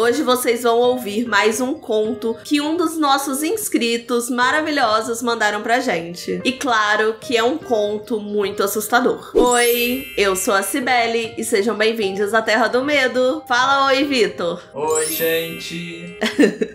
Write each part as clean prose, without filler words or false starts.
Hoje vocês vão ouvir mais um conto que um dos nossos inscritos maravilhosos mandaram pra gente. E claro que é um conto muito assustador. Oi, eu sou a Cibele e sejam bem-vindos à Terra do Medo. Fala oi, Vitor. Oi, gente.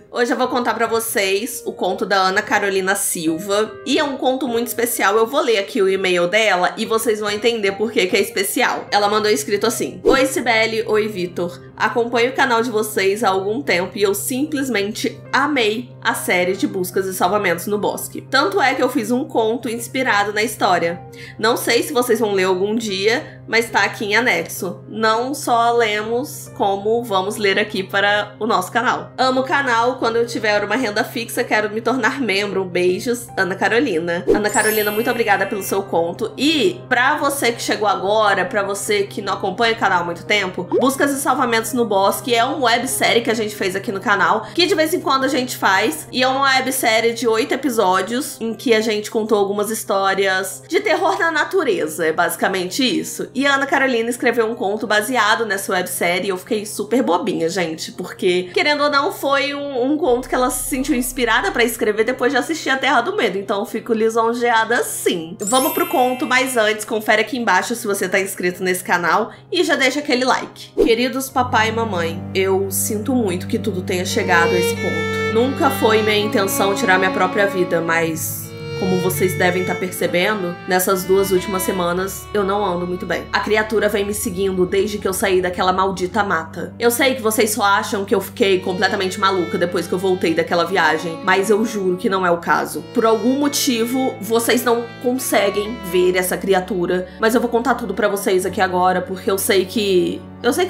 Hoje eu vou contar pra vocês o conto da Ana Carolina Silva. E é um conto muito especial. Eu vou ler aqui o e-mail dela e vocês vão entender por que é especial. Ela mandou escrito assim: Oi, Cibele. Oi, Vitor. Acompanho o canal de vocês há algum tempo e eu simplesmente amei a série de buscas e salvamentos no bosque. Tanto é que eu fiz um conto inspirado na história. Não sei se vocês vão ler algum dia, mas tá aqui em anexo. Não só lemos, como vamos ler aqui para o nosso canal. Amo o canal, quando eu tiver uma renda fixa, quero me tornar membro. Beijos, Ana Carolina. Ana Carolina, muito obrigada pelo seu conto. E pra você que chegou agora, pra você que não acompanha o canal há muito tempo, Buscas e Salvamentos no Bosque é uma websérie que a gente fez aqui no canal, que de vez em quando a gente faz, e é uma websérie de 8 episódios, em que a gente contou algumas histórias de terror na natureza, é basicamente isso. E a Ana Carolina escreveu um conto baseado nessa websérie e eu fiquei super bobinha, gente, porque, querendo ou não, foi um conto que ela se sentiu inspirada pra escrever depois de assistir A Terra do Medo, então eu fico lisonjeada sim. Vamos pro conto, mas antes, confere aqui embaixo se você tá inscrito nesse canal e já deixa aquele like. Queridos papai e mamãe, eu sinto muito que tudo tenha chegado a esse ponto. Nunca foi minha intenção tirar minha própria vida, mas como vocês devem estar percebendo, nessas 2 últimas semanas eu não ando muito bem. A criatura vem me seguindo desde que eu saí daquela maldita mata. Eu sei que vocês só acham que eu fiquei completamente maluca depois que eu voltei daquela viagem, mas eu juro que não é o caso. Por algum motivo, vocês não conseguem ver essa criatura, mas eu vou contar tudo pra vocês aqui agora, porque eu sei que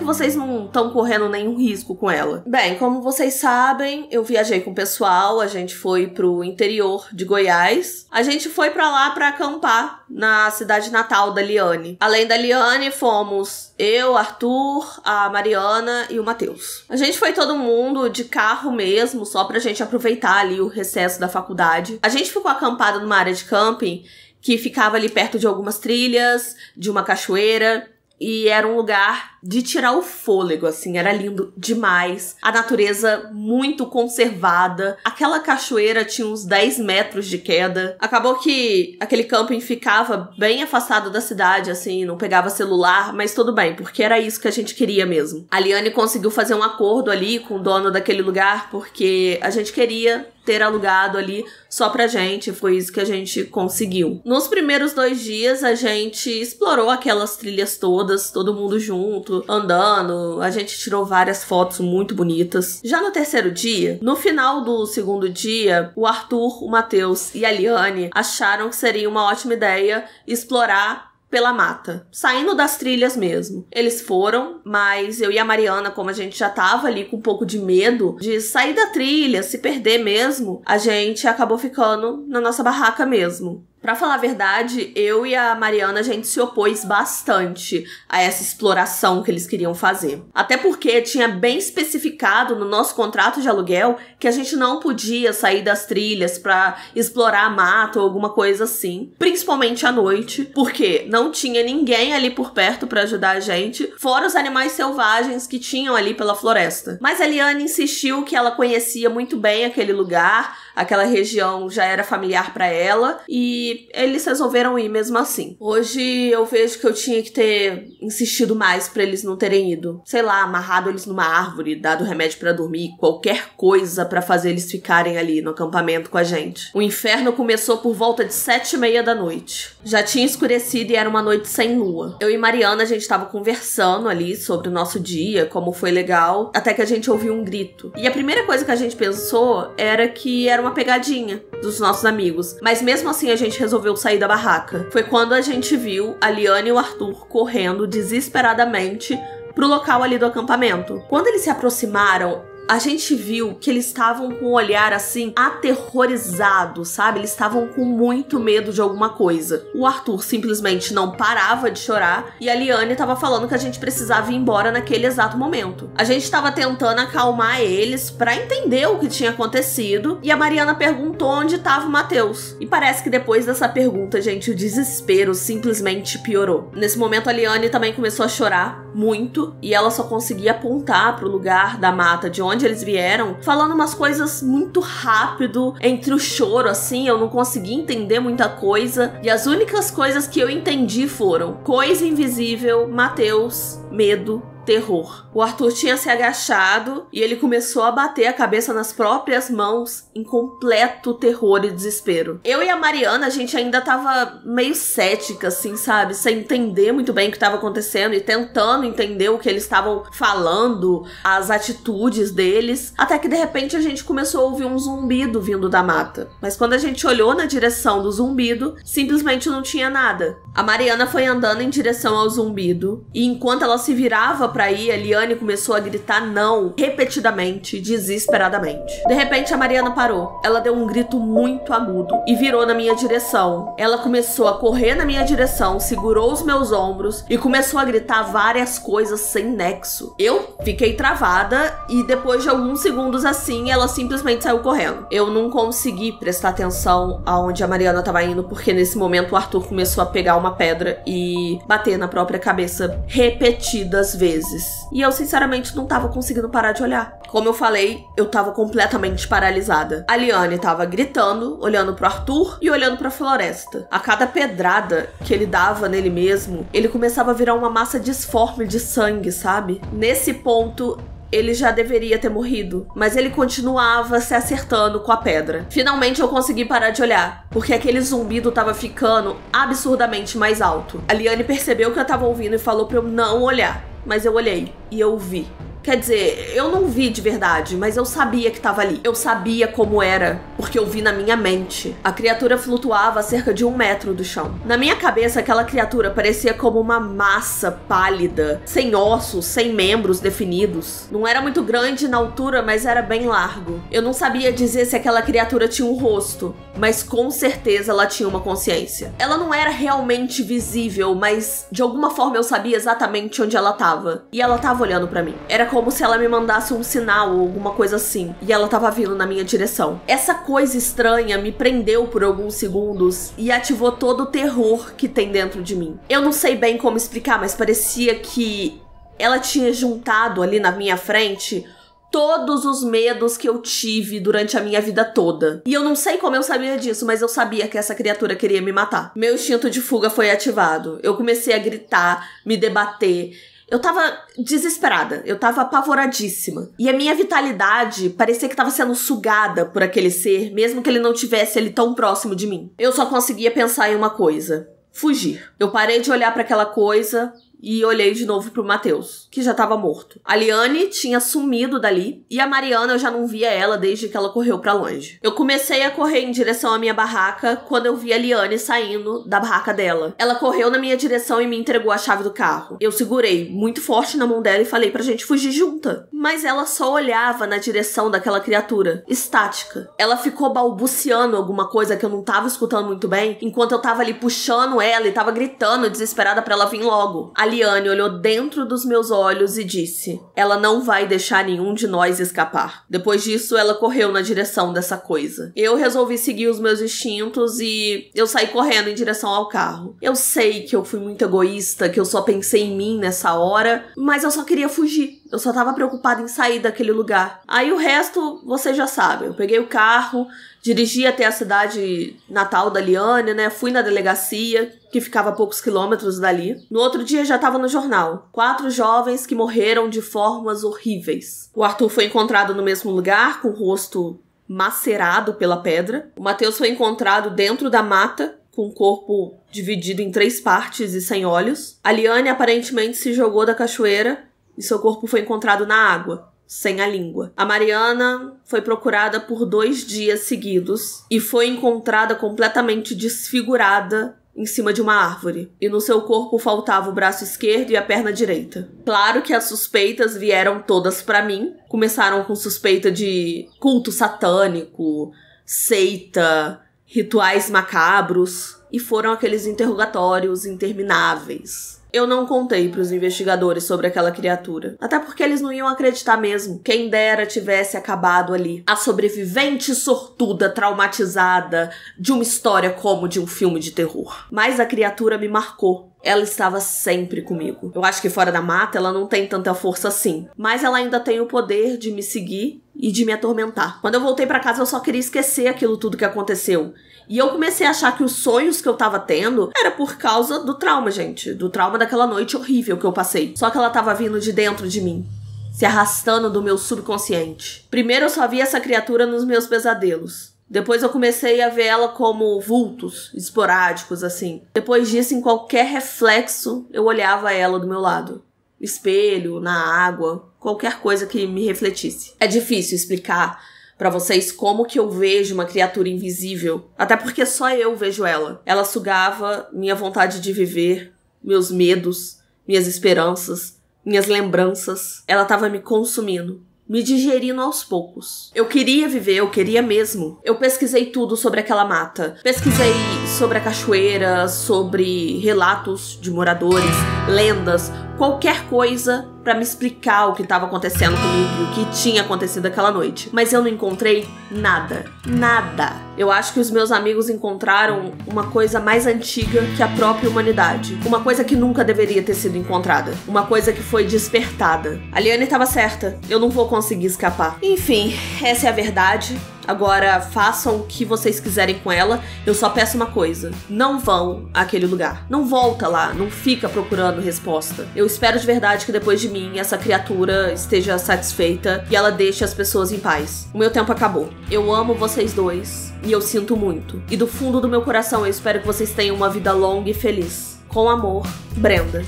vocês não estão correndo nenhum risco com ela. Bem, como vocês sabem, eu viajei com o pessoal, a gente foi pro interior de Goiás. A gente foi pra lá pra acampar na cidade natal da Liane. Além da Liane, fomos eu, Arthur, a Mariana e o Matheus. A gente foi todo mundo de carro mesmo, só pra gente aproveitar ali o recesso da faculdade. A gente ficou acampado numa área de camping que ficava ali perto de algumas trilhas, de uma cachoeira. E era um lugar de tirar o fôlego, assim, era lindo demais. A natureza muito conservada. Aquela cachoeira tinha uns 10 metros de queda. Acabou que aquele camping ficava bem afastado da cidade, assim, não pegava celular, mas tudo bem, porque era isso que a gente queria mesmo. A Liane conseguiu fazer um acordo ali com o dono daquele lugar, porque a gente queria ter alugado ali só pra gente, foi isso que a gente conseguiu. Nos primeiros 2 dias, a gente explorou aquelas trilhas todas, todo mundo junto, andando, a gente tirou várias fotos muito bonitas. Já no 3º dia, no final do 2º dia, o Arthur, o Matheus e a Liane acharam que seria uma ótima ideia explorar pela mata, saindo das trilhas mesmo. Eles foram, mas eu e a Mariana, como a gente já tava ali com um pouco de medo de sair da trilha, se perder mesmo, a gente acabou ficando na nossa barraca mesmo. Pra falar a verdade, eu e a Mariana, a gente se opôs bastante a essa exploração que eles queriam fazer. Até porque tinha bem especificado no nosso contrato de aluguel que a gente não podia sair das trilhas pra explorar a mata ou alguma coisa assim. Principalmente à noite, porque não tinha ninguém ali por perto pra ajudar a gente, fora os animais selvagens que tinham ali pela floresta. Mas a Liane insistiu que ela conhecia muito bem aquele lugar, aquela região já era familiar pra ela, e eles resolveram ir mesmo assim. Hoje eu vejo que eu tinha que ter insistido mais pra eles não terem ido. Sei lá, amarrado eles numa árvore, dado remédio pra dormir, qualquer coisa pra fazer eles ficarem ali no acampamento com a gente. O inferno começou por volta de 7h30 da noite. Já tinha escurecido e era uma noite sem lua. Eu e Mariana, a gente tava conversando ali sobre o nosso dia, como foi legal, até que a gente ouviu um grito. E a primeira coisa que a gente pensou era que era uma pegadinha dos nossos amigos. Mas mesmo assim a gente resolveu sair da barraca. Foi quando a gente viu a Liane e o Arthur correndo desesperadamente pro local ali do acampamento. Quando eles se aproximaram, a gente viu que eles estavam com um olhar assim aterrorizado, sabe? Eles estavam com muito medo de alguma coisa. O Arthur simplesmente não parava de chorar e a Liane tava falando que a gente precisava ir embora naquele exato momento. A gente tava tentando acalmar eles pra entender o que tinha acontecido e a Mariana perguntou onde tava o Matheus. E parece que depois dessa pergunta, gente, o desespero simplesmente piorou. Nesse momento a Liane também começou a chorar muito e ela só conseguia apontar pro lugar da mata de onde eles vieram, falando umas coisas muito rápido, entre o choro assim, eu não conseguia entender muita coisa e as únicas coisas que eu entendi foram coisa invisível, Matheus, medo, terror. O Arthur tinha se agachado e ele começou a bater a cabeça nas próprias mãos em completo terror e desespero. Eu e a Mariana, a gente ainda tava meio cética, assim, sabe? Sem entender muito bem o que estava acontecendo e tentando entender o que eles estavam falando, as atitudes deles, até que de repente a gente começou a ouvir um zumbido vindo da mata. Mas quando a gente olhou na direção do zumbido, simplesmente não tinha nada. A Mariana foi andando em direção ao zumbido e enquanto ela se virava pra ir, a Liane começou a gritar não, repetidamente, desesperadamente. De repente, a Mariana parou. Ela deu um grito muito agudo e virou na minha direção. Ela começou a correr na minha direção, segurou os meus ombros e começou a gritar várias coisas sem nexo. Eu fiquei travada e depois de alguns segundos assim, ela simplesmente saiu correndo. Eu não consegui prestar atenção aonde a Mariana estava indo, porque nesse momento o Arthur começou a pegar uma pedra e bater na própria cabeça repetidas vezes. E eu, sinceramente, não tava conseguindo parar de olhar. Como eu falei, eu tava completamente paralisada. A Liane tava gritando, olhando pro Arthur e olhando pra floresta. A cada pedrada que ele dava nele mesmo, ele começava a virar uma massa disforme de sangue, sabe? Nesse ponto, ele já deveria ter morrido, mas ele continuava se acertando com a pedra. Finalmente eu consegui parar de olhar, porque aquele zumbido tava ficando absurdamente mais alto. A Liane percebeu que eu tava ouvindo e falou pra eu não olhar, mas eu olhei e eu vi. Quer dizer, eu não vi de verdade, mas eu sabia que tava ali. Eu sabia como era, porque eu vi na minha mente. A criatura flutuava a cerca de 1 metro do chão. Na minha cabeça, aquela criatura parecia como uma massa pálida, sem ossos, sem membros definidos. Não era muito grande na altura, mas era bem largo. Eu não sabia dizer se aquela criatura tinha um rosto, mas com certeza ela tinha uma consciência. Ela não era realmente visível, mas de alguma forma eu sabia exatamente onde ela tava. E ela tava olhando pra mim. Era como se ela me mandasse um sinal ou alguma coisa assim. E ela tava vindo na minha direção. Essa coisa estranha me prendeu por alguns segundos e ativou todo o terror que tem dentro de mim. Eu não sei bem como explicar, mas parecia que ela tinha juntado ali na minha frente todos os medos que eu tive durante a minha vida toda. E eu não sei como eu sabia disso, mas eu sabia que essa criatura queria me matar. Meu instinto de fuga foi ativado. Eu comecei a gritar, me debater. Eu tava desesperada, eu tava apavoradíssima. E a minha vitalidade parecia que tava sendo sugada por aquele ser, mesmo que ele não tivesse ali tão próximo de mim. Eu só conseguia pensar em uma coisa: fugir. Eu parei de olhar para aquela coisa e olhei de novo pro Matheus, que já tava morto. A Liane tinha sumido dali e a Mariana eu já não via ela desde que ela correu pra longe. Eu comecei a correr em direção à minha barraca quando eu vi a Liane saindo da barraca dela. Ela correu na minha direção e me entregou a chave do carro. Eu segurei muito forte na mão dela e falei pra gente fugir junta. Mas ela só olhava na direção daquela criatura, estática. Ela ficou balbuciando alguma coisa que eu não tava escutando muito bem, enquanto eu tava ali puxando ela e tava gritando desesperada pra ela vir logo. A Liane olhou dentro dos meus olhos e disse: ela não vai deixar nenhum de nós escapar. Depois disso, ela correu na direção dessa coisa. Eu resolvi seguir os meus instintos e eu saí correndo em direção ao carro. Eu sei que eu fui muito egoísta, que eu só pensei em mim nessa hora, mas eu só queria fugir. Eu só tava preocupada em sair daquele lugar. Aí o resto, você já sabe. Eu peguei o carro, dirigi até a cidade natal da Liane, né? Fui na delegacia, que ficava a poucos quilômetros dali. No outro dia já tava no jornal. 4 jovens que morreram de formas horríveis. O Arthur foi encontrado no mesmo lugar, com o rosto macerado pela pedra. O Matheus foi encontrado dentro da mata, com o corpo dividido em 3 partes e sem olhos. A Liane aparentemente se jogou da cachoeira e seu corpo foi encontrado na água, sem a língua. A Mariana foi procurada por 2 dias seguidos e foi encontrada completamente desfigurada em cima de uma árvore, e no seu corpo faltava o braço esquerdo e a perna direita. Claro que as suspeitas vieram todas pra mim. Começaram com suspeita de culto satânico, seita, rituais macabros, e foram aqueles interrogatórios intermináveis. Eu não contei pros investigadores sobre aquela criatura, até porque eles não iam acreditar mesmo. Quem dera tivesse acabado ali. A sobrevivente sortuda, traumatizada de uma história como de um filme de terror. Mas a criatura me marcou. Ela estava sempre comigo. Eu acho que fora da mata ela não tem tanta força assim, mas ela ainda tem o poder de me seguir e de me atormentar. Quando eu voltei pra casa eu só queria esquecer aquilo tudo que aconteceu. E eu comecei a achar que os sonhos que eu tava tendo era por causa do trauma, gente. Do trauma daquela noite horrível que eu passei. Só que ela tava vindo de dentro de mim, se arrastando do meu subconsciente. Primeiro eu só via essa criatura nos meus pesadelos. Depois eu comecei a ver ela como vultos esporádicos, assim. Depois disso, em qualquer reflexo, eu olhava ela do meu lado. Espelho, na água, qualquer coisa que me refletisse. É difícil explicar pra vocês como que eu vejo uma criatura invisível. Até porque só eu vejo ela. Ela sugava minha vontade de viver, meus medos, minhas esperanças, minhas lembranças. Ela tava me consumindo, me digerindo aos poucos. Eu queria viver, eu queria mesmo. Eu pesquisei tudo sobre aquela mata. Pesquisei sobre a cachoeira, sobre relatos de moradores, lendas, qualquer coisa pra me explicar o que estava acontecendo comigo e o que tinha acontecido aquela noite. Mas eu não encontrei nada. Nada. Eu acho que os meus amigos encontraram uma coisa mais antiga que a própria humanidade. Uma coisa que nunca deveria ter sido encontrada. Uma coisa que foi despertada. A Liane estava certa. Eu não vou conseguir escapar. Enfim, essa é a verdade. Agora, façam o que vocês quiserem com ela. Eu só peço uma coisa. Não vão àquele lugar. Não volta lá. Não fica procurando resposta. Eu espero de verdade que depois de mim, essa criatura esteja satisfeita e ela deixe as pessoas em paz. O meu tempo acabou. Eu amo vocês dois e eu sinto muito. E do fundo do meu coração, eu espero que vocês tenham uma vida longa e feliz. Com amor, Brenda.